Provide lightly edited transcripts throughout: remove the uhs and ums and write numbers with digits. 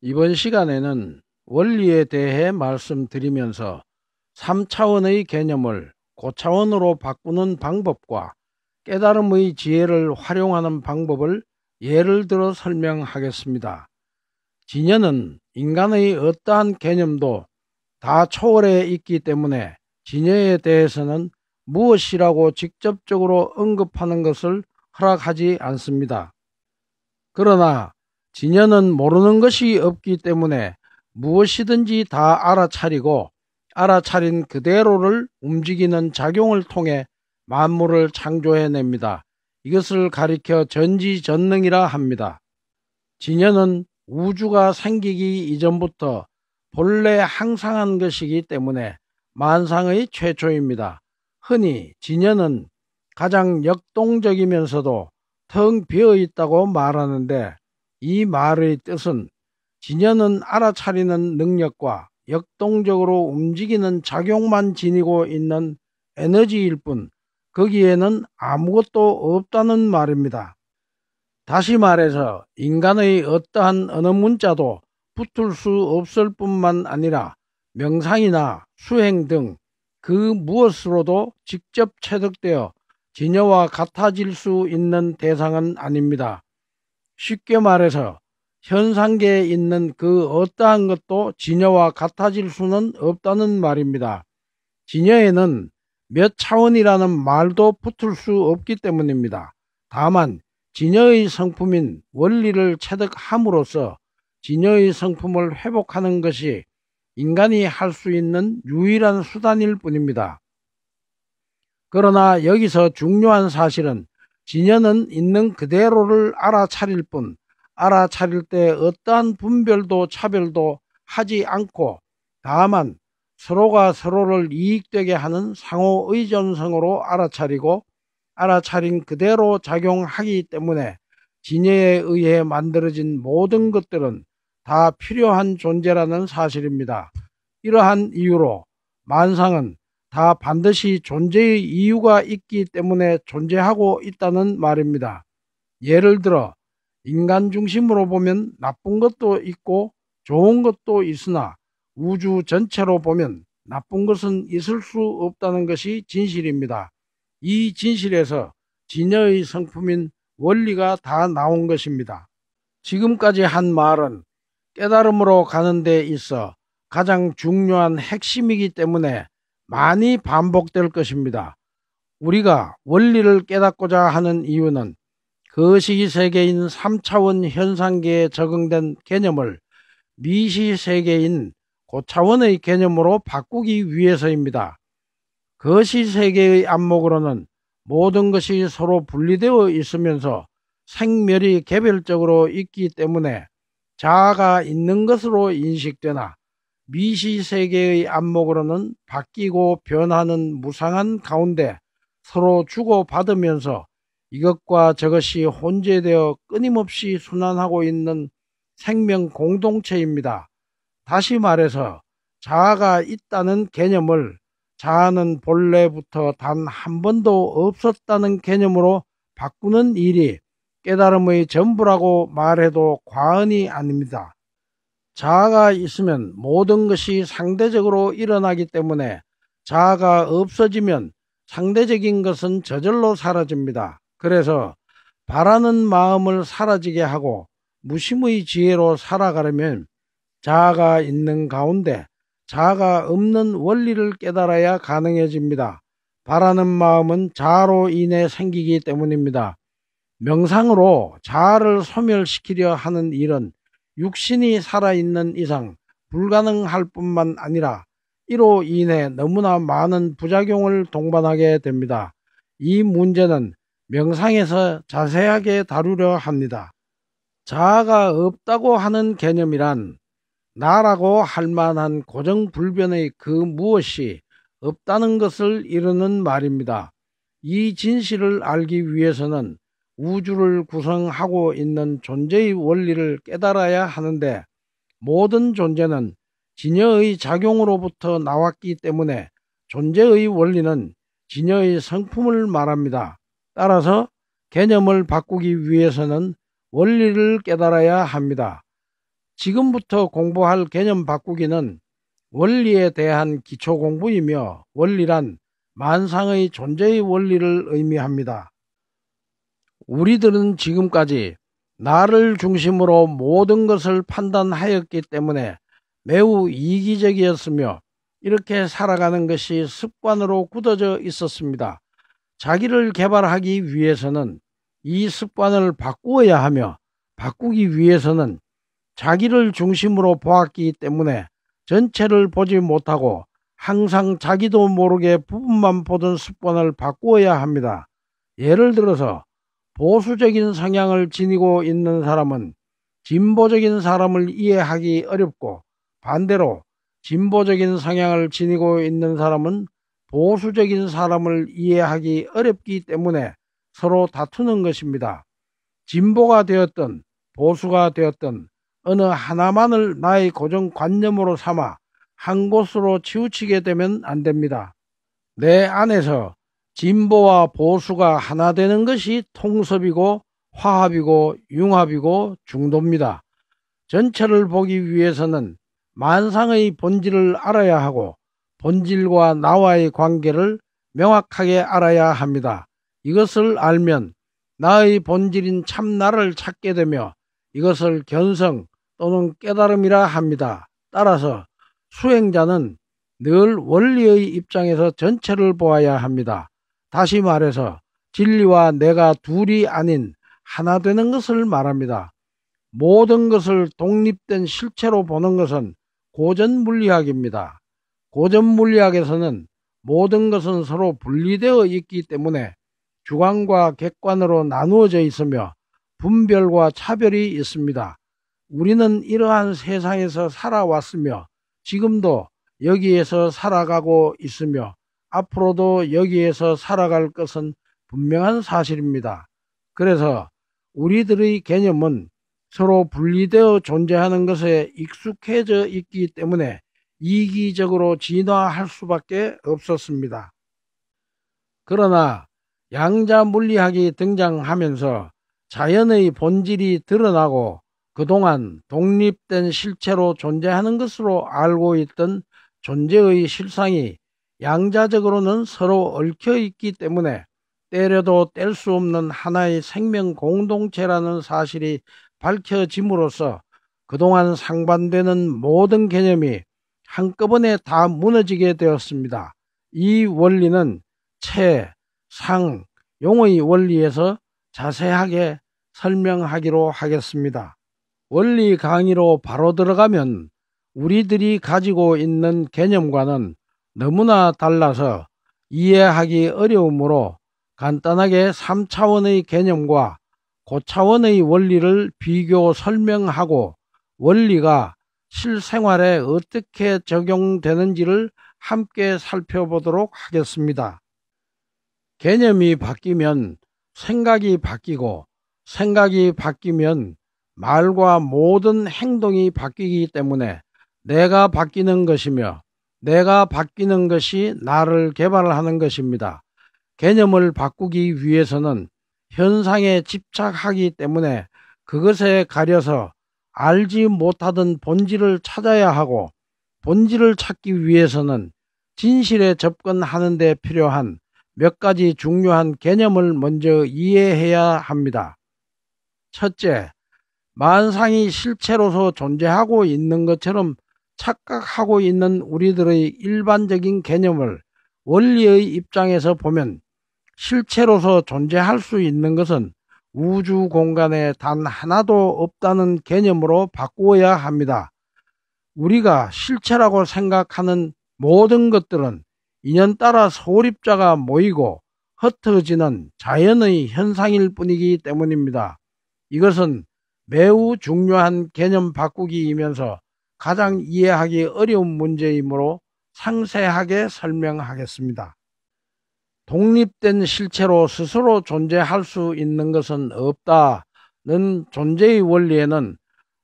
이번 시간에는 원리에 대해 말씀드리면서 3차원의 개념을 고차원으로 바꾸는 방법과 깨달음의 지혜를 활용하는 방법을 예를 들어 설명하겠습니다. 진여는 인간의 어떠한 개념도 다 초월해 있기 때문에 진여에 대해서는 무엇이라고 직접적으로 언급하는 것을 허락하지 않습니다. 그러나 진여는 모르는 것이 없기 때문에 무엇이든지 다 알아차리고 알아차린 그대로를 움직이는 작용을 통해 만물을 창조해냅니다. 이것을 가리켜 전지전능이라 합니다. 진여는 우주가 생기기 이전부터 본래 항상한 것이기 때문에 만상의 최초입니다. 흔히 진여는 가장 역동적이면서도 텅 비어있다고 말하는데, 이 말의 뜻은 진여는 알아차리는 능력과 역동적으로 움직이는 작용만 지니고 있는 에너지일 뿐 거기에는 아무것도 없다는 말입니다. 다시 말해서 인간의 어떠한 어느 문자도 붙을 수 없을 뿐만 아니라 명상이나 수행 등 그 무엇으로도 직접 체득되어 진여와 같아질 수 있는 대상은 아닙니다. 쉽게 말해서 현상계에 있는 그 어떠한 것도 진여와 같아질 수는 없다는 말입니다. 진여에는 몇 차원이라는 말도 붙을 수 없기 때문입니다. 다만 진여의 성품인 원리를 체득함으로써 진여의 성품을 회복하는 것이 인간이 할 수 있는 유일한 수단일 뿐입니다. 그러나 여기서 중요한 사실은 진여는 있는 그대로를 알아차릴 뿐 알아차릴 때 어떠한 분별도 차별도 하지 않고 다만 서로가 서로를 이익되게 하는 상호의존성으로 알아차리고 알아차린 그대로 작용하기 때문에 진여에 의해 만들어진 모든 것들은 다 필요한 존재라는 사실입니다. 이러한 이유로 만상은 다 반드시 존재의 이유가 있기 때문에 존재하고 있다는 말입니다. 예를 들어 인간 중심으로 보면 나쁜 것도 있고 좋은 것도 있으나 우주 전체로 보면 나쁜 것은 있을 수 없다는 것이 진실입니다. 이 진실에서 진여의 성품인 원리가 다 나온 것입니다. 지금까지 한 말은 깨달음으로 가는 데 있어 가장 중요한 핵심이기 때문에 많이 반복될 것입니다. 우리가 원리를 깨닫고자 하는 이유는 거시기세계인 3차원 현상계에 적용된 개념을 미시세계인 고차원의 개념으로 바꾸기 위해서입니다. 거시세계의 안목으로는 모든 것이 서로 분리되어 있으면서 생멸이 개별적으로 있기 때문에 자아가 있는 것으로 인식되나, 미시세계의 안목으로는 바뀌고 변하는 무상한 가운데 서로 주고받으면서 이것과 저것이 혼재되어 끊임없이 순환하고 있는 생명 공동체입니다. 다시 말해서 자아가 있다는 개념을 자아는 본래부터 단 한 번도 없었다는 개념으로 바꾸는 일이 깨달음의 전부라고 말해도 과언이 아닙니다. 자아가 있으면 모든 것이 상대적으로 일어나기 때문에 자아가 없어지면 상대적인 것은 저절로 사라집니다. 그래서 바라는 마음을 사라지게 하고 무심의 지혜로 살아가려면 자아가 있는 가운데 자아가 없는 원리를 깨달아야 가능해집니다. 바라는 마음은 자아로 인해 생기기 때문입니다. 명상으로 자아를 소멸시키려 하는 일은 육신이 살아있는 이상 불가능할 뿐만 아니라 이로 인해 너무나 많은 부작용을 동반하게 됩니다. 이 문제는 명상에서 자세하게 다루려 합니다. 자아가 없다고 하는 개념이란 나라고 할 만한 고정불변의 그 무엇이 없다는 것을 이루는 말입니다. 이 진실을 알기 위해서는 우주를 구성하고 있는 존재의 원리를 깨달아야 하는데, 모든 존재는 진여의 작용으로부터 나왔기 때문에 존재의 원리는 진여의 성품을 말합니다. 따라서 개념을 바꾸기 위해서는 원리를 깨달아야 합니다. 지금부터 공부할 개념 바꾸기는 원리에 대한 기초 공부이며 원리란 만상의 존재의 원리를 의미합니다. 우리들은 지금까지 나를 중심으로 모든 것을 판단하였기 때문에 매우 이기적이었으며 이렇게 살아가는 것이 습관으로 굳어져 있었습니다. 자기를 개발하기 위해서는 이 습관을 바꾸어야 하며 바꾸기 위해서는 자기를 중심으로 보았기 때문에 전체를 보지 못하고 항상 자기도 모르게 부분만 보던 습관을 바꾸어야 합니다. 예를 들어서 보수적인 성향을 지니고 있는 사람은 진보적인 사람을 이해하기 어렵고 반대로 진보적인 성향을 지니고 있는 사람은 보수적인 사람을 이해하기 어렵기 때문에 서로 다투는 것입니다. 진보가 되었든 보수가 되었든 어느 하나만을 나의 고정관념으로 삼아 한 곳으로 치우치게 되면 안 됩니다. 내 안에서 진보와 보수가 하나 되는 것이 통섭이고 화합이고 융합이고 중도입니다. 전체를 보기 위해서는 만상의 본질을 알아야 하고 본질과 나와의 관계를 명확하게 알아야 합니다. 이것을 알면 나의 본질인 참나를 찾게 되며 이것을 견성 또는 깨달음이라 합니다. 따라서 수행자는 늘 원리의 입장에서 전체를 보아야 합니다. 다시 말해서 진리와 내가 둘이 아닌 하나 되는 것을 말합니다. 모든 것을 독립된 실체로 보는 것은 고전물리학입니다. 고전물리학에서는 모든 것은 서로 분리되어 있기 때문에 주관과 객관으로 나누어져 있으며 분별과 차별이 있습니다. 우리는 이러한 세상에서 살아왔으며 지금도 여기에서 살아가고 있으며 앞으로도 여기에서 살아갈 것은 분명한 사실입니다. 그래서 우리들의 개념은 서로 분리되어 존재하는 것에 익숙해져 있기 때문에 이기적으로 진화할 수밖에 없었습니다. 그러나 양자 물리학이 등장하면서 자연의 본질이 드러나고 그동안 독립된 실체로 존재하는 것으로 알고 있던 존재의 실상이 양자적으로는 서로 얽혀 있기 때문에 때려도 뗄 수 없는 하나의 생명 공동체라는 사실이 밝혀짐으로써 그동안 상반되는 모든 개념이 한꺼번에 다 무너지게 되었습니다. 이 원리는 체, 상, 용의 원리에서 자세하게 설명하기로 하겠습니다. 원리 강의로 바로 들어가면 우리들이 가지고 있는 개념과는 너무나 달라서 이해하기 어려우므로 간단하게 3차원의 개념과 고차원의 원리를 비교 설명하고 원리가 실생활에 어떻게 적용되는지를 함께 살펴보도록 하겠습니다. 개념이 바뀌면 생각이 바뀌고 생각이 바뀌면 말과 모든 행동이 바뀌기 때문에 내가 바뀌는 것이며 내가 바뀌는 것이 나를 개발하는 것입니다. 개념을 바꾸기 위해서는 현상에 집착하기 때문에 그것에 가려서 알지 못하던 본질을 찾아야 하고 본질을 찾기 위해서는 진실에 접근하는 데 필요한 몇 가지 중요한 개념을 먼저 이해해야 합니다. 첫째, 만상이 실체로서 존재하고 있는 것처럼 착각하고 있는 우리들의 일반적인 개념을 원리의 입장에서 보면 실체로서 존재할 수 있는 것은 우주 공간에 단 하나도 없다는 개념으로 바꾸어야 합니다. 우리가 실체라고 생각하는 모든 것들은 인연따라 소립자가 모이고 흩어지는 자연의 현상일 뿐이기 때문입니다. 이것은 매우 중요한 개념 바꾸기이면서 가장 이해하기 어려운 문제이므로 상세하게 설명하겠습니다. 독립된 실체로 스스로 존재할 수 있는 것은 없다는 존재의 원리에는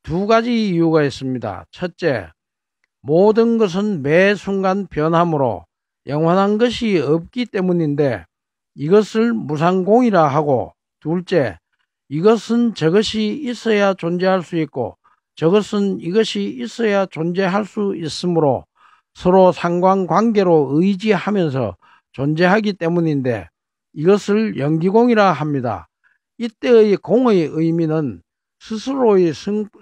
두 가지 이유가 있습니다. 첫째, 모든 것은 매 순간 변함으로 영원한 것이 없기 때문인데 이것을 무상공이라 하고, 둘째, 이것은 저것이 있어야 존재할 수 있고 저것은 이것이 있어야 존재할 수 있으므로 서로 상관관계로 의지하면서 존재하기 때문인데 이것을 연기공이라 합니다. 이때의 공의 의미는 스스로의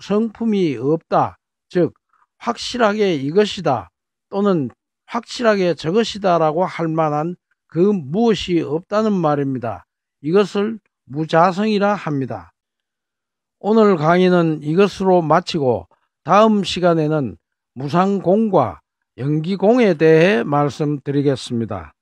성품이 없다, 즉 확실하게 이것이다 또는 확실하게 저것이다 라고 할 만한 그 무엇이 없다는 말입니다. 이것을 무자성이라 합니다. 오늘 강의는 이것으로 마치고 다음 시간에는 무상공과 연기공에 대해 말씀드리겠습니다.